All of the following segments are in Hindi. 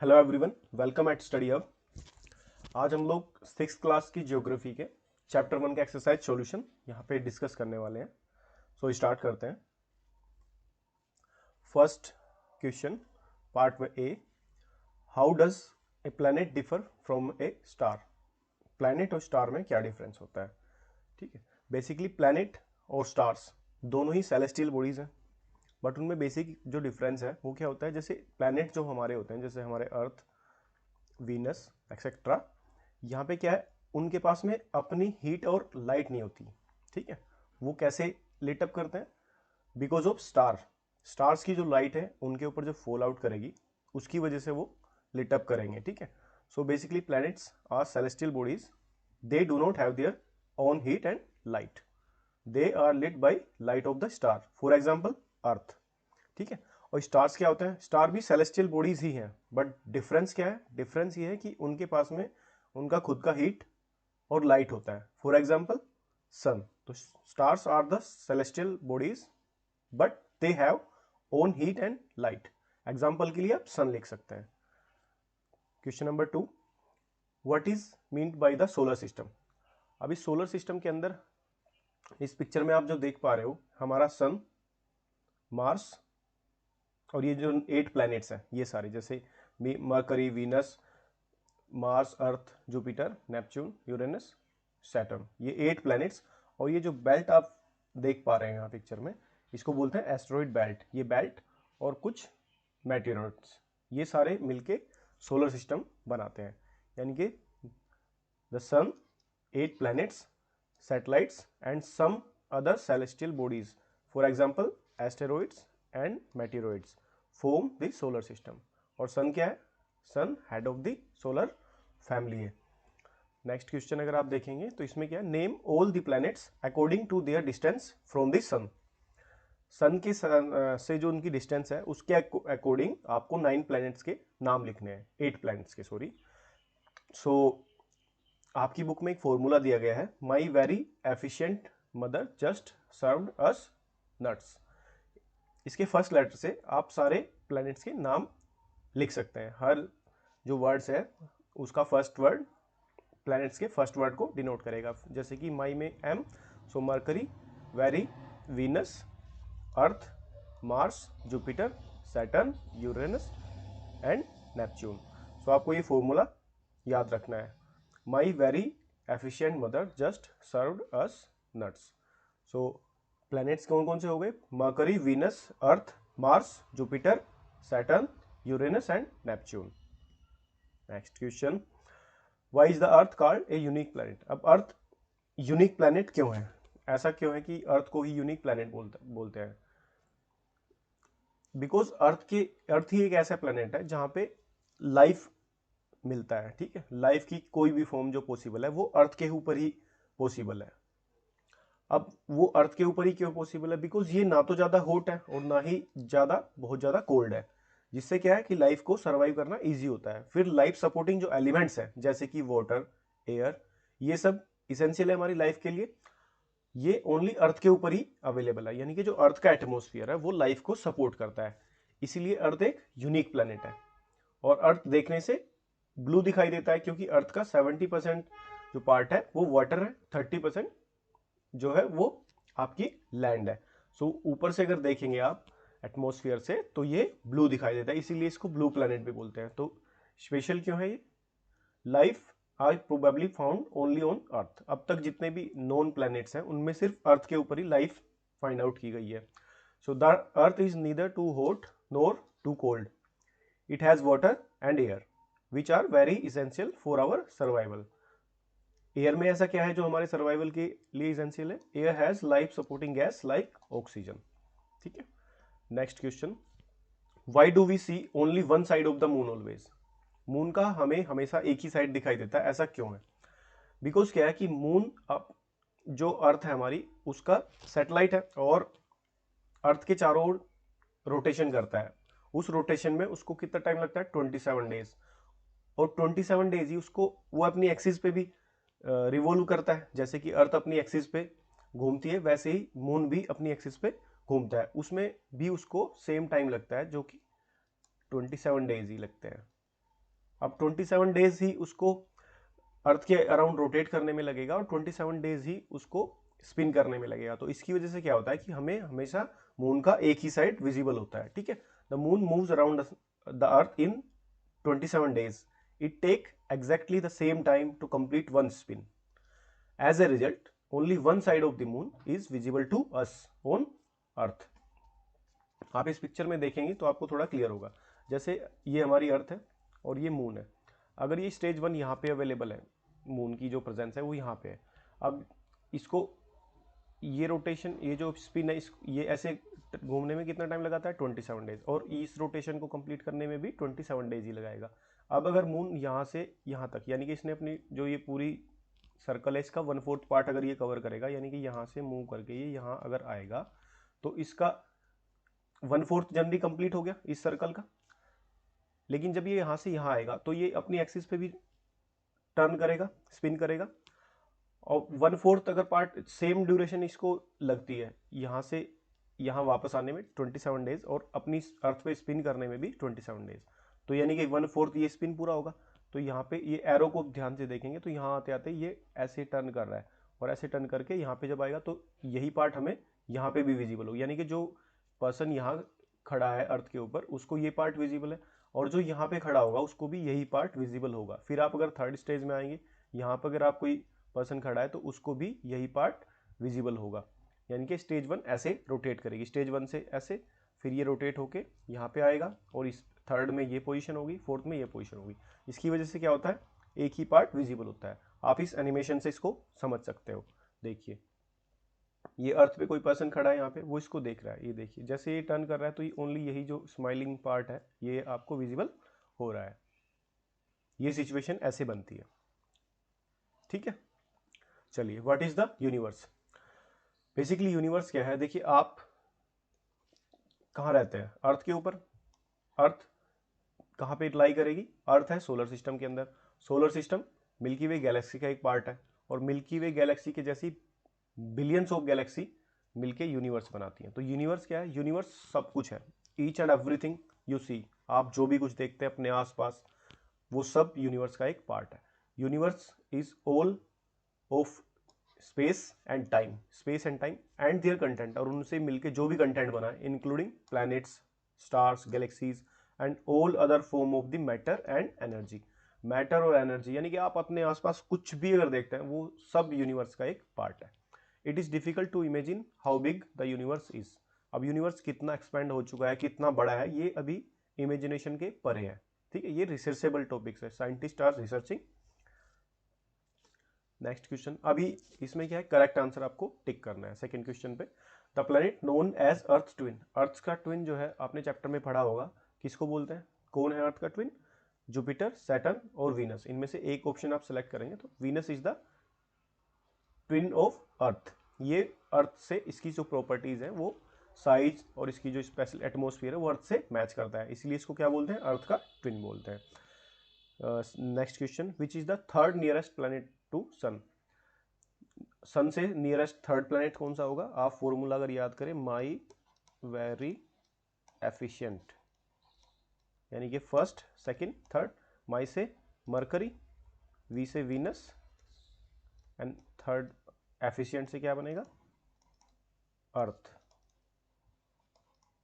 Hello everyone, welcome eight study hub. आज हम लोग सिक्स क्लास की ज्योग्राफी के चैप्टर 1 का एक्सरसाइज सॉल्यूशन यहाँ पे डिस्कस करने वाले हैं। सो स्टार्ट करते हैं। फर्स्ट क्वेश्चन, पार्ट में A, how does a planet differ from a star. Planet और स्टार में क्या डिफरेंस होता है। ठीक है, बेसिकली प्लैनेट और स्टार्स दोनों ही सेलेस्टियल बॉडीज हैं, बट उनमें बेसिक जो डिफरेंस है वो क्या होता है। जैसे प्लैनेट जो हमारे होते हैं, जैसे हमारे अर्थ, वीनस एक्सेट्रा, यहाँ पे क्या है, उनके पास में अपनी हीट और लाइट नहीं होती। ठीक है, वो कैसे लिट अप करते हैं? बिकॉज ऑफ स्टार्स की जो लाइट है उनके ऊपर जो फॉल आउट करेगी उसकी वजह से वो लिट अप करेंगे। ठीक है, so basically planets are celestial bodies, they do not have their own heat and light, they are lit by light of the star, for example Earth. ठीक है, और स्टार्स क्या होते हैं? स्टार भी सेलेस्टियल बॉडीज ही हैं, बट डिफरेंस क्या है? डिफरेंस ये है कि उनके पास में उनका खुद का हीट और लाइट होता है। फॉर एग्जाम्पल सन, तो stars are the celestial bodies but they have own heat and light. Example के लिए आप सन लिख सकते हैं। Question number 2, what is meant by the solar system. अभी सोलर सिस्टम के अंदर इस पिक्चर में आप जो देख पा रहे हो, हमारा सन, मार्स और ये जो 8 प्लैनेट्स हैं ये सारे, जैसे मरकरी, वीनस, मार्स, अर्थ, जुपिटर, नेपच्यून, यूरेनस, सैटर्न, ये 8 प्लैनेट्स। और ये जो बेल्ट आप देख पा रहे हैं यहाँ पिक्चर में, इसको बोलते हैं एस्टेरॉइड बेल्ट। ये बेल्ट और कुछ मेटेरॉइड्स, ये सारे मिलके सोलर सिस्टम बनाते हैं। यानी कि the sun, 8 planets, satellites and some other celestial bodies, for example asteroids and meteoroids, form the solar system. और सन क्या है? Sun head of the solar family है। नेक्स्ट क्वेश्चन अगर आप देखेंगे तो इसमें क्या है, name all the planets according to their distance from the sun. Sun के से जो उनकी डिस्टेंस है उसके अकॉर्डिंग आपको 9 प्लैनेट्स के नाम लिखने हैं, 8 प्लैनेट्स के, सॉरी। सो आपकी बुक में एक फॉर्मूला दिया गया है, my very efficient mother just served us nuts. इसके फर्स्ट लेटर से आप सारे प्लैनेट्स के नाम लिख सकते हैं। हर जो वर्ड्स है उसका फर्स्ट वर्ड प्लैनेट्स के फर्स्ट वर्ड को डिनोट करेगा। जैसे कि माई में M, so Mercury, very, Venus, Earth, Mars, Jupiter, Saturn, Uranus and Neptune. So आपको ये फॉर्मूला याद रखना है, my very efficient mother just served us nuts. So planets कौन कौन से हो गए? Mercury, Venus, Earth, Mars, Jupiter, Saturn, Uranus and Neptune. Next question, why is the Earth called a unique planet. अब अर्थ यूनिक प्लैनेट क्यों है? ऐसा क्यों है कि अर्थ को ही यूनिक प्लैनेट बोलते हैं? बिकॉज अर्थ ही एक ऐसा प्लैनेट है जहां पे लाइफ मिलता है। ठीक है, लाइफ की कोई भी फॉर्म जो पॉसिबल है वो अर्थ के ऊपर ही पॉसिबल है। अब वो अर्थ के ऊपर ही क्यों पॉसिबल है? बिकॉज ये ना तो ज्यादा हॉट है और ना ही बहुत ज्यादा कोल्ड है, जिससे क्या है कि लाइफ को सर्वाइव करना इजी होता है। फिर लाइफ सपोर्टिंग जो एलिमेंट्स हैं जैसे कि वाटर, एयर, ये सब इसेंशियल है हमारी लाइफ के लिए। ये ओनली अर्थ के ऊपर ही अवेलेबल है, यानी कि जो अर्थ का एटमोस्फियर है वो लाइफ को सपोर्ट करता है। इसीलिए अर्थ एक यूनिक प्लैनेट है। और अर्थ देखने से ब्लू दिखाई देता है क्योंकि अर्थ का 70% जो पार्ट है वो वाटर है, 30% जो है वो आपकी लैंड है। सो ऊपर से अगर देखेंगे आप एटमॉस्फेयर से तो ये ब्लू दिखाई देता है, इसीलिए इसको ब्लू प्लैनेट भी बोलते हैं। तो स्पेशल क्यों है ये? Life are probably found only on earth. अब तक जितने भी नॉन प्लैनेट्स हैं उनमें सिर्फ अर्थ के ऊपर ही लाइफ फाइंड आउट की गई है। So the earth is neither too hot nor too cold, it has water and air which are very essential for our survival. Air में ऐसा क्या है जो हमारे सर्वाइवल के लिए इसेंशियल है? Air has life supporting gas like oxygen. ठीक है, next question, why do we see only one side of the moon always. Moon का हमें हमेशा एक ही साइड दिखाई देता है, ऐसा क्यों है? बिकॉज क्या है कि मून जो अर्थ है हमारी उसका सैटेलाइट है और अर्थ के चारों ओर रोटेशन करता है। उस रोटेशन में उसको कितना टाइम लगता है? 27 डेज। और 27 डेज ही उसको वो अपनी एक्सिस पे भी रिवॉल्व करता है। जैसे कि अर्थ अपनी एक्सिस पे घूमती है वैसे ही मून भी अपनी एक्सिस पे घूमता है, उसमें भी उसको सेम टाइम लगता है जो कि 27 डेज ही लगते हैं। अब 27 डेज ही उसको अर्थ के अराउंड रोटेट करने में लगेगा और 27 डेज ही उसको स्पिन करने में लगेगा। तो इसकी वजह से क्या होता है कि हमें हमेशा मून का एक ही साइड विजिबल होता है, ठीक है। The moon moves around the earth in 27 days. It take exactly the same time to complete one spin. As a result, only one side of the moon is visible to us on Earth. आप इस पिक्चर में देखेंगे तो आपको थोड़ा क्लियर होगा। जैसे ये हमारी अर्थ है और ये मून है। अगर ये स्टेज 1 यहाँ पे अवेलेबल है, मून की जो प्रेजेंस है वो यहाँ पे है। अब इसको ये रोटेशन, ये जो स्पिन है, ये ऐसे घूमने में कितना टाइम लगाता है 27 डेज, और इस रोटेशन को कंप्लीट करने में भी 27 डेज ही लगाएगा। अब अगर मून यहाँ से यहाँ तक, यानी कि इसने अपनी जो ये पूरी सर्कल है इसका 1/4 पार्ट अगर ये कवर करेगा, यानी कि यहाँ से मूव करके ये यहाँ अगर आएगा तो इसका 1/4 जर्नी कंप्लीट हो गया इस सर्कल का। लेकिन जब ये यहाँ से यहाँ आएगा तो ये अपनी एक्सिस पे भी टर्न करेगा, स्पिन करेगा, और 1/4 अगर पार्ट सेम ड्यूरेशन इसको लगती है यहाँ से यहाँ वापस आने में 27 डेज, और अपनी अर्थ पे स्पिन करने में भी 27 डेज। तो यानी कि 1/4 ये स्पिन पूरा होगा। तो यहाँ पे ये एरो को ध्यान से देखेंगे तो यहाँ आते आते ये ऐसे टर्न कर रहा है, और ऐसे टर्न करके यहाँ पे जब आएगा तो यही पार्ट हमें यहाँ पे भी विजिबल होगा। यानी कि जो पर्सन यहाँ खड़ा है अर्थ के ऊपर उसको ये पार्ट विजिबल है, और जो यहाँ पे खड़ा होगा उसको भी यही पार्ट विजिबल होगा। फिर आप अगर थर्ड स्टेज में आएंगे, यहाँ पर अगर आप कोई पर्सन खड़ा है तो उसको भी यही पार्ट विजिबल होगा। यानी कि स्टेज 1 ऐसे रोटेट करेगी, स्टेज 1 से ऐसे, फिर ये रोटेट होके यहाँ पे आएगा, और इस थर्ड में ये पोजीशन होगी, फोर्थ में ये पोजीशन होगी। इसकी वजह से क्या होता है, एक ही पार्ट विजिबल होता है। आप इस एनिमेशन से इसको समझ सकते हो। देखिए ये अर्थ पे कोई पर्सन खड़ा है यहाँ पे, वो इसको देख रहा है, ये देखिए जैसे ये टर्न कर रहा है तो ये ओनली यही जो स्माइलिंग पार्ट है ये आपको विजिबल हो रहा है। ये सिचुएशन ऐसे बनती है, ठीक है। चलिए, what is the universe. Basically universe क्या है, देखिए आप कहाँ रहते हैं, अर्थ के ऊपर। अर्थ कहाँ पे लाई करेगी, अर्थ है सोलर सिस्टम के अंदर। सोलर सिस्टम मिल्की वे गैलेक्सी का एक पार्ट है, और मिल्की वे गैलेक्सी के जैसी बिलियंस ऑफ गैलेक्सी मिलके यूनिवर्स बनाती हैं। तो यूनिवर्स क्या है, यूनिवर्स सब कुछ है। Each and everything you see, आप जो भी कुछ देखते हैं अपने आसपास वो सब यूनिवर्स का एक पार्ट है। Universe is all of space and time, space and time and their content, और उनसे मिलके जो भी कंटेंट बना है including planets, stars, galaxies and all other form of the matter and energy. Matter और एनर्जी यानी कि आप अपने आसपास कुछ भी अगर देखते हैं वो सब यूनिवर्स का एक पार्ट है। It is difficult to imagine how big the universe is. अब यूनिवर्स कितना एक्सपेंड हो चुका है, कितना बड़ा है, ये अभी इमेजिनेशन के परे है, ठीक है। ये रिसर्चेबल टॉपिक्स है, scientist are researching. Next question, अभी इसमें क्या है, करेक्ट आंसर आपको टिक करना है सेकंड क्वेश्चन पे। The planet known as Earth twin, Earth का ट्विन जो है आपने चैप्टर में पढ़ा होगा, किसको बोलते हैं, कौन है अर्थ का ट्विन, जुपिटर, सैटर्न और वीनस। इनमें से एक ऑप्शन आप सेलेक्ट करेंगे तो Venus is the twin of earth. ये अर्थ से इसकी जो प्रॉपर्टीज है वो साइज और इसकी जो स्पेशल एटमॉस्फेयर है वो अर्थ से मैच करता है, इसलिए इसको क्या बोलते हैं, अर्थ का ट्विन बोलते हैं। Next question, which is the third nearest planet to sun. Sun से नियरेस्ट थर्ड प्लैनेट कौन सा होगा, आप फॉर्मूला अगर याद करें, माई वेरी एफिशिएंट, यानी कि फर्स्ट, सेकंड, थर्ड। माई से मरकरी, वी से वीनस, एंड थर्ड एफिशिएंट से क्या बनेगा, अर्थ।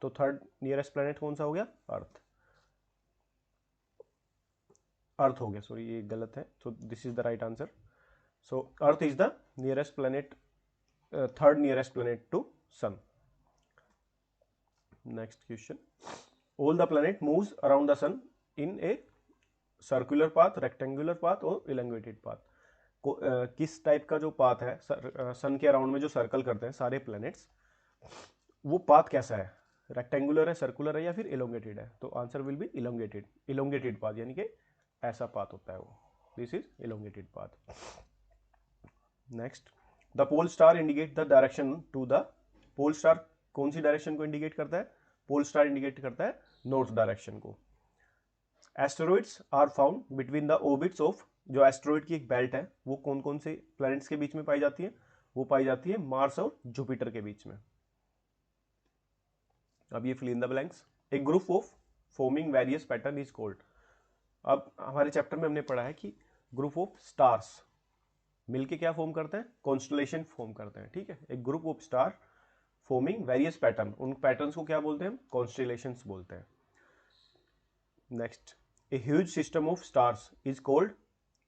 तो थर्ड नियरेस्ट प्लैनेट कौन सा हो गया, अर्थ, अर्थ हो गया, सॉरी ये गलत है, so this is the right answer. So earth is the nearest planet, third nearest planet to sun. Next question, all the planet moves around the sun in a circular path, rectangular path और इलैंगुएटेड पाथ। किस टाइप का जो पाथ है सन के अराउंड में जो सर्कल करते हैं सारे प्लैनेट्स, वो पाथ कैसा है, रेक्टेंगुलर है, सर्कुलर है या फिर इलोंगेटेड है। तो answer will be elongated, elongated path, यानी कि ऐसा पाथ होता है वो, this is elongated path. Next, the pole star indicate the direction to the, pole star कौन सी डायरेक्शन को इंडिकेट करता है, पोल स्टार इंडिकेट करता है नॉर्थ डायरेक्शन को। Asteroids are found between the orbits of, जो एस्टेरॉइड की एक बेल्ट है वो कौन कौन से प्लैनेट्स के बीच में पाई जाती है, वो पाई जाती है मार्स और जुपिटर के बीच में। अब ये fill in the blanks, a group of forming various pattern is called. अब हमारे चैप्टर में हमने पढ़ा है कि ग्रुप ऑफ स्टार्स मिलके क्या फॉर्म करते हैं, कॉन्स्टलेशन फॉर्म करते हैं। ठीक है, एक group of star forming various pattern, उन पैटर्न्स को क्या बोलते हैं, कॉन्स्टलेशंस बोलते हैं। Next, a huge system of stars is called,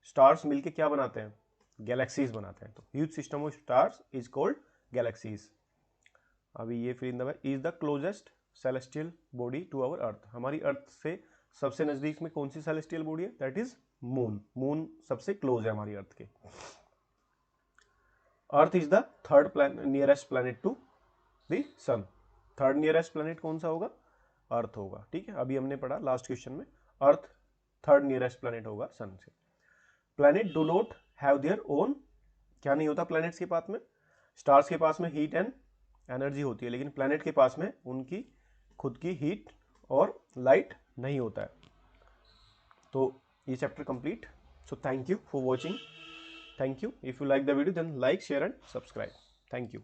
stars मिलके क्या बनाते हैं, गैलेक्सीज बनाते हैं। तो huge system of stars is called galaxies. अभी ये फिर in the is the closest celestial body to our earth, हमारी अर्थ से सबसे नजदीक में कौन सी सेलेस्टियल बॉडी है, दैट इज मून। मून सबसे क्लोज है हमारी अर्थ के। Earth is the third nearest planet to the sun. Third nearest planet कौन सा होगा, अर्थ होगा। ठीक है, अभी हमने पढ़ा लास्ट क्वेश्चन में, अर्थ थर्ड नियरेस्ट प्लैनेट होगा सन से। Planet do not have their own, क्या नहीं होता प्लैनेट्स के पास में, स्टार्स के पास में हीट एंड एनर्जी होती है, लेकिन प्लैनेट के पास में उनकी खुद की हीट और लाइट नहीं होता है। तो ये chapter complete. So thank you for watching, thank you. If you like the video then like, share and subscribe. Thank you.